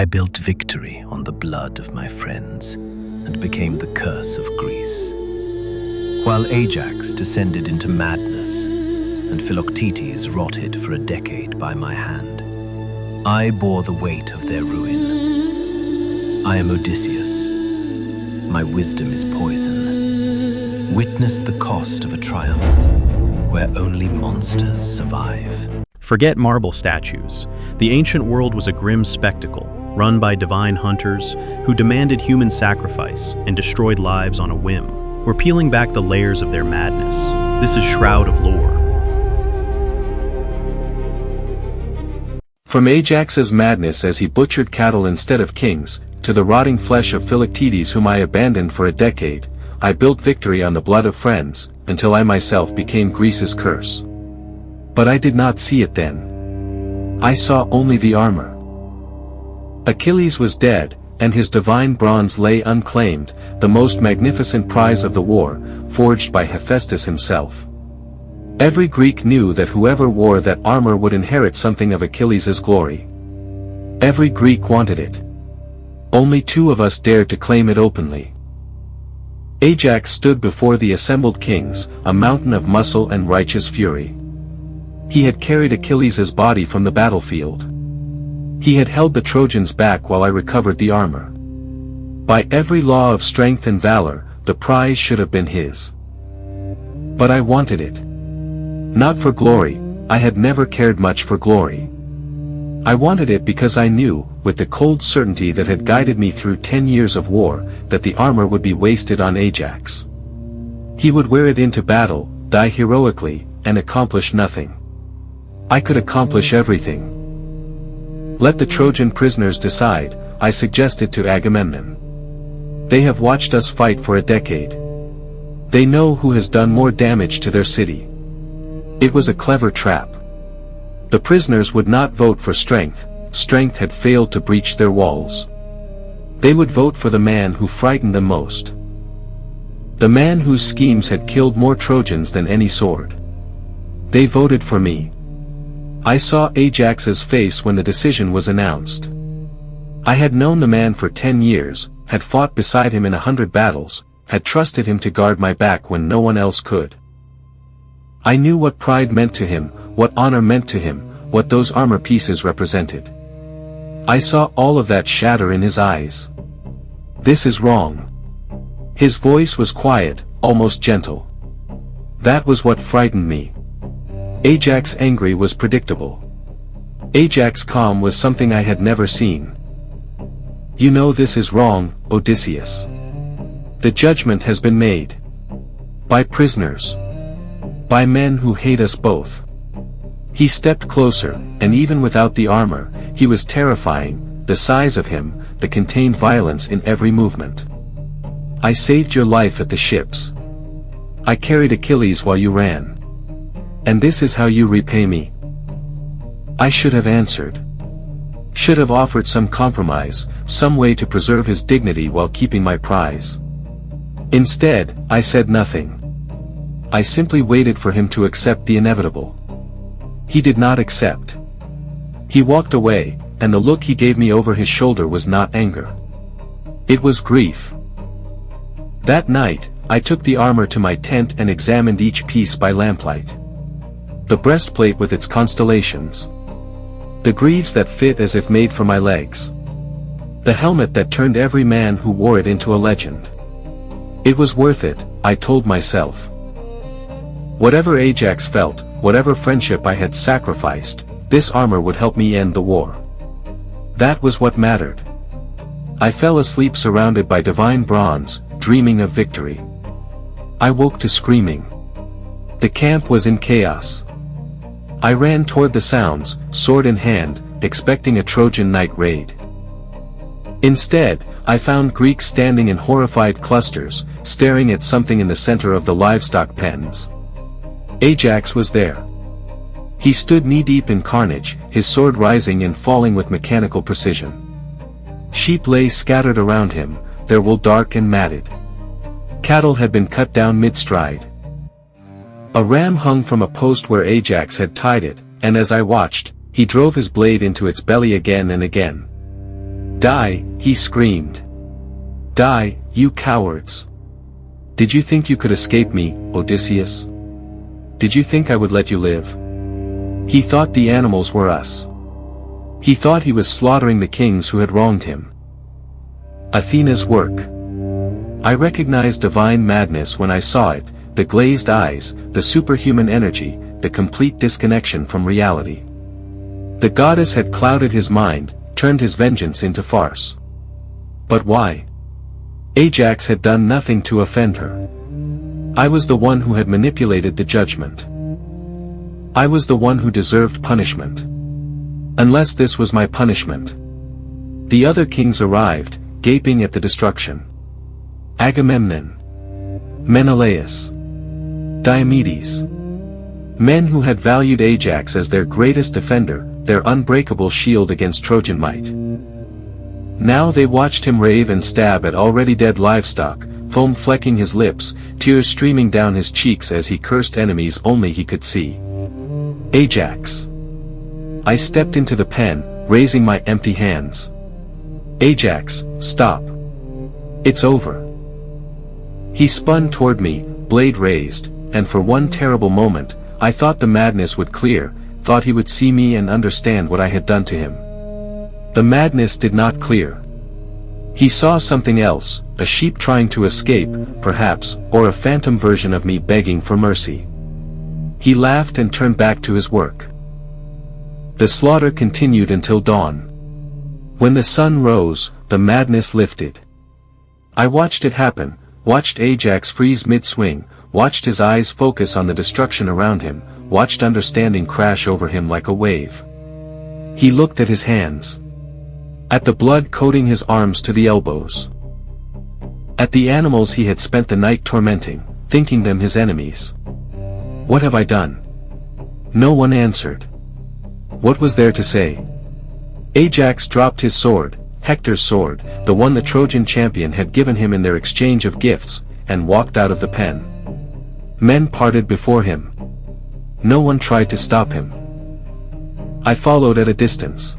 I built victory on the blood of my friends and became the curse of Greece. While Ajax descended into madness and Philoctetes rotted for a decade by my hand, I bore the weight of their ruin. I am Odysseus. My wisdom is poison. Witness the cost of a triumph where only monsters survive. Forget marble statues. The ancient world was a grim spectacle, run by divine hunters who demanded human sacrifice and destroyed lives on a whim. We're peeling back the layers of their madness. This is Shroud of Lore. From Ajax's madness as he butchered cattle instead of kings, to the rotting flesh of Philoctetes whom I abandoned for a decade, I built victory on the blood of friends, until I myself became Greece's curse. But I did not see it then. I saw only the armor. Achilles was dead, and his divine bronze lay unclaimed, the most magnificent prize of the war, forged by Hephaestus himself. Every Greek knew that whoever wore that armor would inherit something of Achilles' glory. Every Greek wanted it. Only 2 of us dared to claim it openly. Ajax stood before the assembled kings, a mountain of muscle and righteous fury. He had carried Achilles' body from the battlefield. He had held the Trojans back while I recovered the armor. By every law of strength and valor, the prize should have been his. But I wanted it. Not for glory, I had never cared much for glory. I wanted it because I knew, with the cold certainty that had guided me through 10 years of war, that the armor would be wasted on Ajax. He would wear it into battle, die heroically, and accomplish nothing. I could accomplish everything. Let the Trojan prisoners decide, I suggested to Agamemnon. They have watched us fight for a decade. They know who has done more damage to their city. It was a clever trap. The prisoners would not vote for strength, strength had failed to breach their walls. They would vote for the man who frightened them most. The man whose schemes had killed more Trojans than any sword. They voted for me. I saw Ajax's face when the decision was announced. I had known the man for 10 years, had fought beside him in 100 battles, had trusted him to guard my back when no one else could. I knew what pride meant to him, what honor meant to him, what those armor pieces represented. I saw all of that shatter in his eyes. This is wrong. His voice was quiet, almost gentle. That was what frightened me. Ajax angry was predictable. Ajax calm was something I had never seen. You know this is wrong, Odysseus. The judgment has been made. By prisoners. By men who hate us both. He stepped closer, and even without the armor, he was terrifying, the size of him, the contained violence in every movement. I saved your life at the ships. I carried Achilles while you ran. And this is how you repay me. I should have answered. Should have offered some compromise, some way to preserve his dignity while keeping my prize. Instead, I said nothing. I simply waited for him to accept the inevitable. He did not accept. He walked away, and the look he gave me over his shoulder was not anger. It was grief. That night, I took the armor to my tent and examined each piece by lamplight. The breastplate with its constellations. The greaves that fit as if made for my legs. The helmet that turned every man who wore it into a legend. It was worth it, I told myself. Whatever Ajax felt, whatever friendship I had sacrificed, this armor would help me end the war. That was what mattered. I fell asleep surrounded by divine bronze, dreaming of victory. I woke to screaming. The camp was in chaos. I ran toward the sounds, sword in hand, expecting a Trojan night raid. Instead, I found Greeks standing in horrified clusters, staring at something in the center of the livestock pens. Ajax was there. He stood knee-deep in carnage, his sword rising and falling with mechanical precision. Sheep lay scattered around him, their wool dark and matted. Cattle had been cut down mid-stride. A ram hung from a post where Ajax had tied it, and as I watched, he drove his blade into its belly again and again. Die, he screamed. Die, you cowards. Did you think you could escape me, Odysseus? Did you think I would let you live? He thought the animals were us. He thought he was slaughtering the kings who had wronged him. Athena's work. I recognized divine madness when I saw it, the glazed eyes, the superhuman energy, the complete disconnection from reality. The goddess had clouded his mind, turned his vengeance into farce. But why? Ajax had done nothing to offend her. I was the one who had manipulated the judgment. I was the one who deserved punishment. Unless this was my punishment. The other kings arrived, gaping at the destruction. Agamemnon, Menelaus, Diomedes. Men who had valued Ajax as their greatest defender, their unbreakable shield against Trojan might. Now they watched him rave and stab at already dead livestock, foam flecking his lips, tears streaming down his cheeks as he cursed enemies only he could see. Ajax. I stepped into the pen, raising my empty hands. Ajax, stop. It's over. He spun toward me, blade raised, and for one terrible moment, I thought the madness would clear, thought he would see me and understand what I had done to him. The madness did not clear. He saw something else, a sheep trying to escape, perhaps, or a phantom version of me begging for mercy. He laughed and turned back to his work. The slaughter continued until dawn. When the sun rose, the madness lifted. I watched it happen, watched Ajax freeze mid-swing, watched his eyes focus on the destruction around him, watched understanding crash over him like a wave. He looked at his hands. At the blood coating his arms to the elbows. At the animals he had spent the night tormenting, thinking them his enemies. What have I done? No one answered. What was there to say? Ajax dropped his sword, Hector's sword, the one the Trojan champion had given him in their exchange of gifts, and walked out of the pen. Men parted before him. No one tried to stop him. I followed at a distance.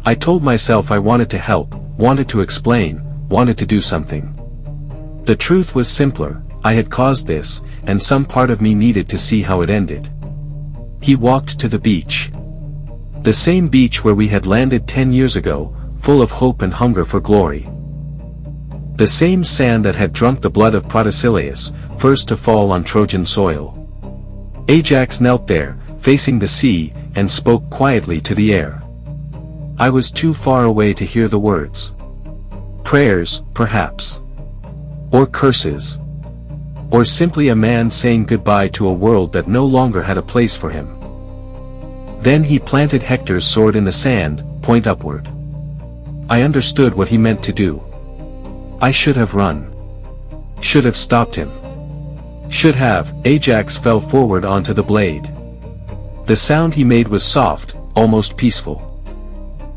I told myself I wanted to help, wanted to explain, wanted to do something. The truth was simpler, I had caused this, and some part of me needed to see how it ended. He walked to the beach. The same beach where we had landed 10 years ago, full of hope and hunger for glory. The same sand that had drunk the blood of Odysseus, first to fall on Trojan soil. Ajax knelt there, facing the sea, and spoke quietly to the air. I was too far away to hear the words. Prayers, perhaps. Or curses. Or simply a man saying goodbye to a world that no longer had a place for him. Then he planted Hector's sword in the sand, point upward. I understood what he meant to do. I should have run. Should have stopped him. Should have. Ajax fell forward onto the blade. The sound he made was soft, almost peaceful.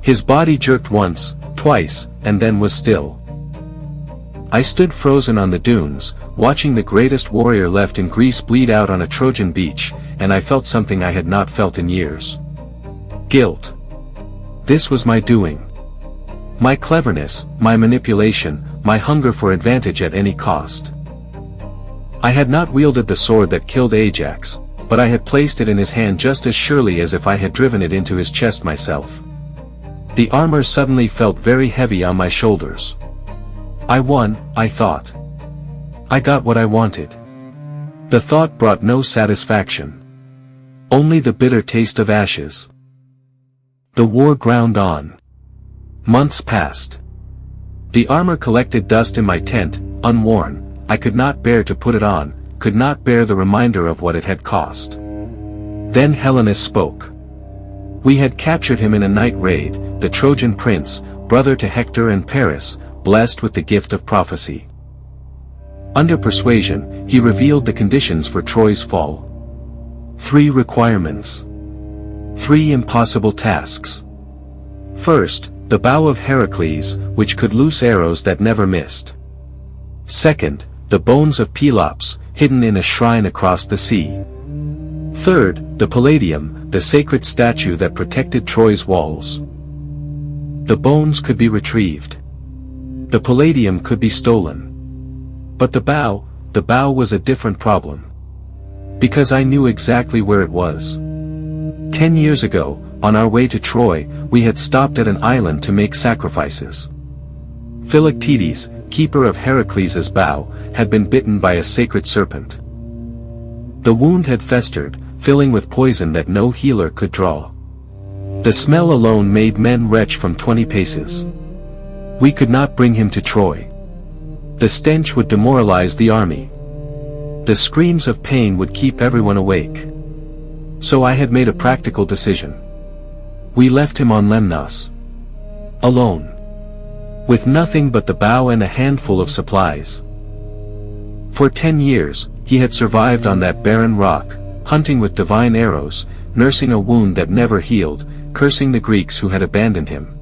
His body jerked once, twice, and then was still. I stood frozen on the dunes, watching the greatest warrior left in Greece bleed out on a Trojan beach, and I felt something I had not felt in years. Guilt. This was my doing. My cleverness, my manipulation, my hunger for advantage at any cost. I had not wielded the sword that killed Ajax, but I had placed it in his hand just as surely as if I had driven it into his chest myself. The armor suddenly felt very heavy on my shoulders. I won, I thought. I got what I wanted. The thought brought no satisfaction. Only the bitter taste of ashes. The war ground on. Months passed. The armor collected dust in my tent, unworn. I could not bear to put it on, could not bear the reminder of what it had cost. Then Helenus spoke. We had captured him in a night raid, the Trojan prince, brother to Hector and Paris, blessed with the gift of prophecy. Under persuasion, he revealed the conditions for Troy's fall. 3 requirements. 3 impossible tasks. First, the bow of Heracles, which could loose arrows that never missed. Second, the bones of Pelops, hidden in a shrine across the sea. Third, the Palladium, the sacred statue that protected Troy's walls. The bones could be retrieved. The palladium could be stolen. But the bow was a different problem. Because I knew exactly where it was. 10 years ago, on our way to Troy, we had stopped at an island to make sacrifices. Philoctetes, keeper of Heracles' bow, had been bitten by a sacred serpent. The wound had festered, filling with poison that no healer could draw. The smell alone made men retch from 20 paces. We could not bring him to Troy. The stench would demoralize the army. The screams of pain would keep everyone awake. So I had made a practical decision. We left him on Lemnos. Alone. With nothing but the bow and a handful of supplies. For 10 years, he had survived on that barren rock, hunting with divine arrows, nursing a wound that never healed, cursing the Greeks who had abandoned him.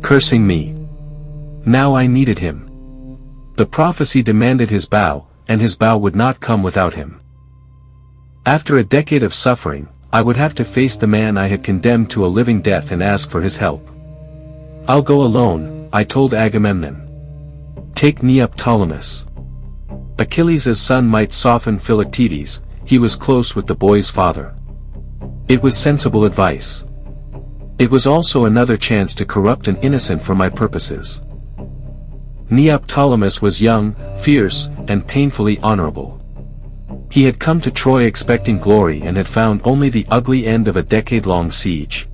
Cursing me. Now I needed him. The prophecy demanded his bow, and his bow would not come without him. After a decade of suffering, I would have to face the man I had condemned to a living death and ask for his help. I'll go alone, I told Agamemnon. Take Neoptolemus. Achilles' son might soften Philoctetes, he was close with the boy's father. It was sensible advice. It was also another chance to corrupt an innocent for my purposes. Neoptolemus was young, fierce, and painfully honorable. He had come to Troy expecting glory and had found only the ugly end of a decade-long siege.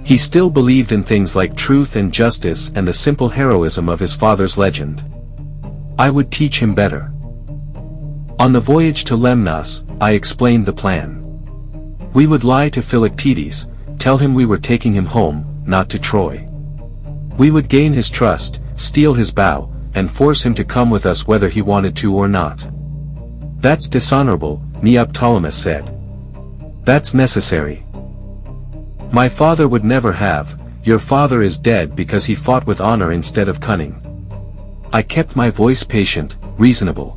He still believed in things like truth and justice and the simple heroism of his father's legend. I would teach him better. On the voyage to Lemnos, I explained the plan. We would lie to Philoctetes, tell him we were taking him home, not to Troy. We would gain his trust, steal his bow, and force him to come with us whether he wanted to or not. That's dishonorable, Neoptolemus said. That's necessary. My father would never have, your father is dead because he fought with honor instead of cunning. I kept my voice patient, reasonable.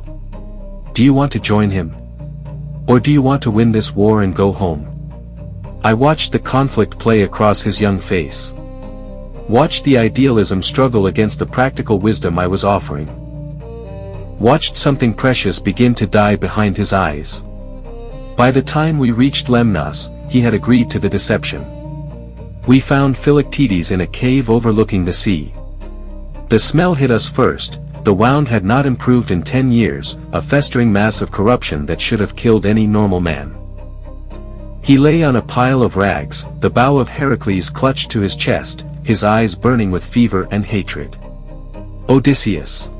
Do you want to join him? Or do you want to win this war and go home? I watched the conflict play across his young face. Watched the idealism struggle against the practical wisdom I was offering. Watched something precious begin to die behind his eyes. By the time we reached Lemnos, he had agreed to the deception. We found Philoctetes in a cave overlooking the sea. The smell hit us first. The wound had not improved in 10 years, a festering mass of corruption that should have killed any normal man. He lay on a pile of rags, the bow of Heracles clutched to his chest, his eyes burning with fever and hatred. Odysseus.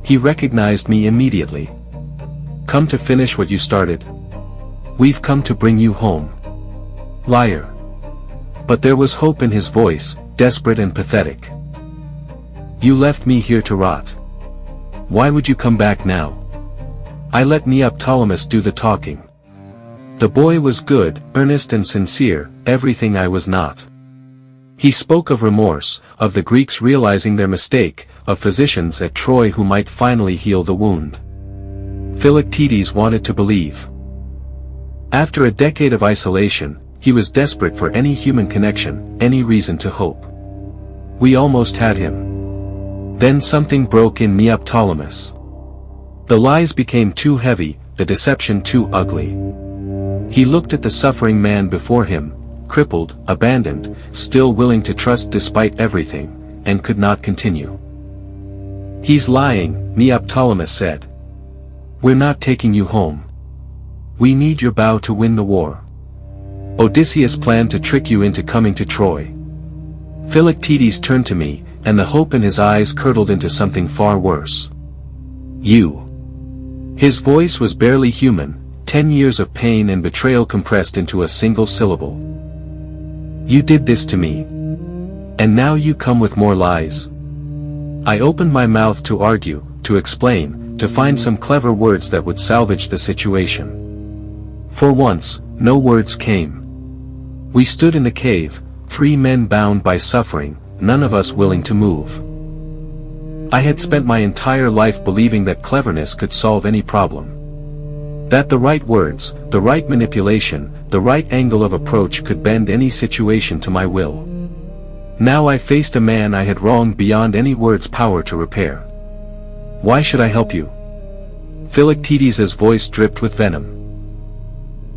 He recognized me immediately. Come to finish what you started? We've come to bring you home. Liar. But there was hope in his voice, desperate and pathetic. You left me here to rot. Why would you come back now? I let Neoptolemus do the talking. The boy was good, earnest and sincere, everything I was not. He spoke of remorse, of the Greeks realizing their mistake, of physicians at Troy who might finally heal the wound. Philoctetes wanted to believe. After a decade of isolation, he was desperate for any human connection, any reason to hope. We almost had him. Then something broke in Neoptolemus. The lies became too heavy, the deception too ugly. He looked at the suffering man before him, crippled, abandoned, still willing to trust despite everything, and could not continue. He's lying, Neoptolemus said. We're not taking you home. We need your bow to win the war. Odysseus planned to trick you into coming to Troy. Philoctetes turned to me, and the hope in his eyes curdled into something far worse. You. His voice was barely human, 10 years of pain and betrayal compressed into a single syllable. You did this to me. And now you come with more lies. I opened my mouth to argue, to explain, to find some clever words that would salvage the situation. For once, no words came. We stood in the cave, 3 men bound by suffering, none of us willing to move. I had spent my entire life believing that cleverness could solve any problem. That the right words, the right manipulation, the right angle of approach could bend any situation to my will. Now I faced a man I had wronged beyond any word's power to repair. Why should I help you? Philoctetes' voice dripped with venom.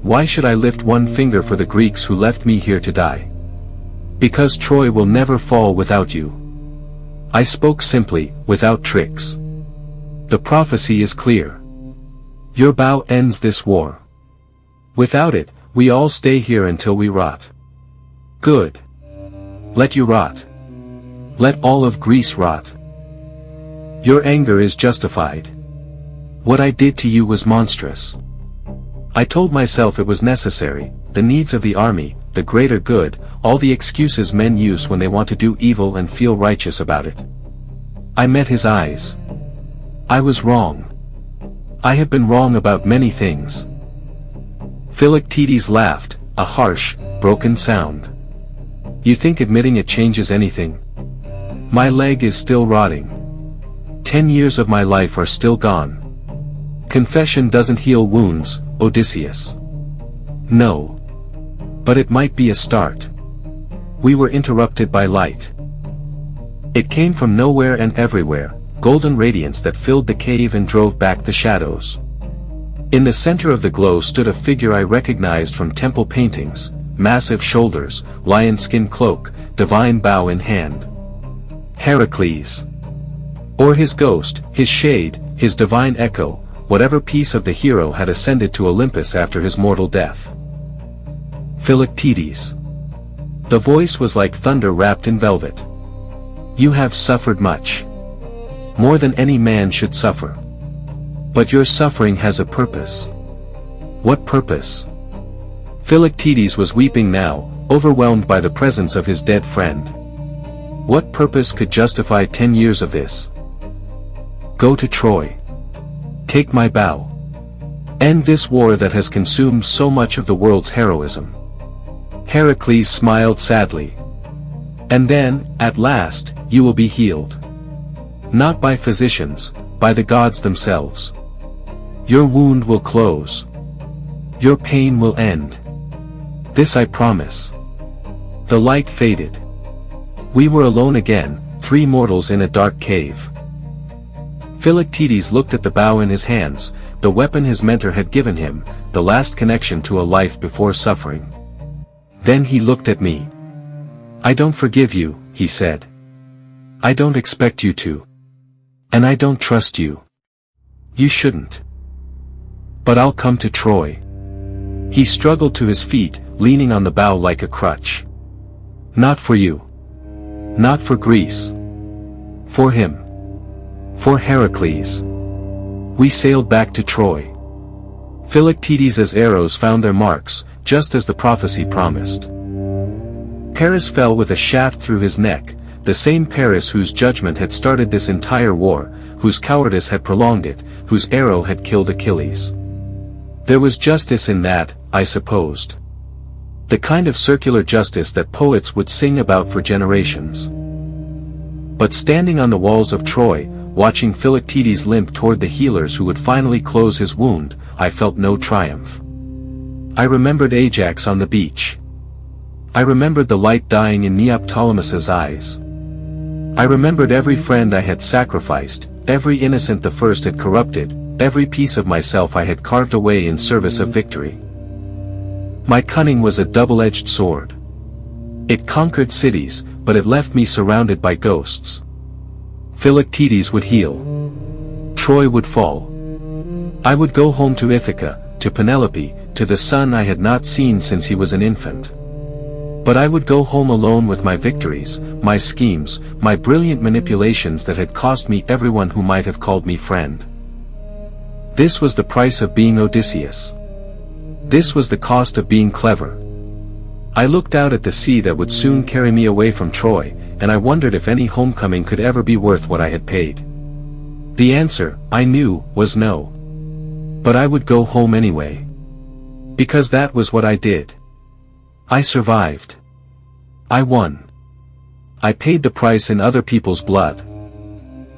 Why should I lift one finger for the Greeks who left me here to die? Because Troy will never fall without you. I spoke simply, without tricks. The prophecy is clear. Your bow ends this war. Without it, we all stay here until we rot. Good. Let you rot. Let all of Greece rot. Your anger is justified. What I did to you was monstrous. I told myself it was necessary, the needs of the army, the greater good, all the excuses men use when they want to do evil and feel righteous about it. I met his eyes. I was wrong. I have been wrong about many things. Philoctetes laughed, a harsh, broken sound. You think admitting it changes anything? My leg is still rotting. 10 years of my life are still gone. Confession doesn't heal wounds, Odysseus. No. But it might be a start. We were interrupted by light. It came from nowhere and everywhere, golden radiance that filled the cave and drove back the shadows. In the center of the glow stood a figure I recognized from temple paintings, massive shoulders, lion-skin cloak, divine bow in hand. Heracles. Or his ghost, his shade, his divine echo, whatever piece of the hero had ascended to Olympus after his mortal death. Philoctetes. The voice was like thunder wrapped in velvet. You have suffered much. More than any man should suffer. But your suffering has a purpose. What purpose? Philoctetes was weeping now, overwhelmed by the presence of his dead friend. What purpose could justify 10 years of this? Go to Troy. Take my bow. End this war that has consumed so much of the world's heroism. Heracles smiled sadly. And then, at last, you will be healed. Not by physicians, by the gods themselves. Your wound will close. Your pain will end. This I promise. The light faded. We were alone again, 3 mortals in a dark cave. Philoctetes looked at the bow in his hands, the weapon his mentor had given him, the last connection to a life before suffering. Then he looked at me. I don't forgive you, he said. I don't expect you to. And I don't trust you. You shouldn't. But I'll come to Troy. He struggled to his feet, leaning on the bow like a crutch. Not for you. Not for Greece. For him. For Heracles. We sailed back to Troy. Philoctetes' arrows found their marks, just as the prophecy promised. Paris fell with a shaft through his neck, the same Paris whose judgment had started this entire war, whose cowardice had prolonged it, whose arrow had killed Achilles. There was justice in that, I supposed. The kind of circular justice that poets would sing about for generations. But standing on the walls of Troy, watching Philoctetes limp toward the healers who would finally close his wound, I felt no triumph. I remembered Ajax on the beach. I remembered the light dying in Neoptolemus's eyes. I remembered every friend I had sacrificed, every innocent the first had corrupted, every piece of myself I had carved away in service of victory. My cunning was a double-edged sword. It conquered cities, but it left me surrounded by ghosts. Philoctetes would heal. Troy would fall. I would go home to Ithaca, to Penelope, to the son I had not seen since he was an infant. But I would go home alone with my victories, my schemes, my brilliant manipulations that had cost me everyone who might have called me friend. This was the price of being Odysseus. This was the cost of being clever. I looked out at the sea that would soon carry me away from Troy, and I wondered if any homecoming could ever be worth what I had paid. The answer, I knew, was no. But I would go home anyway. Because that was what I did. I survived. I won. I paid the price in other people's blood.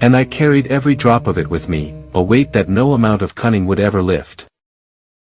And I carried every drop of it with me, a weight that no amount of cunning would ever lift.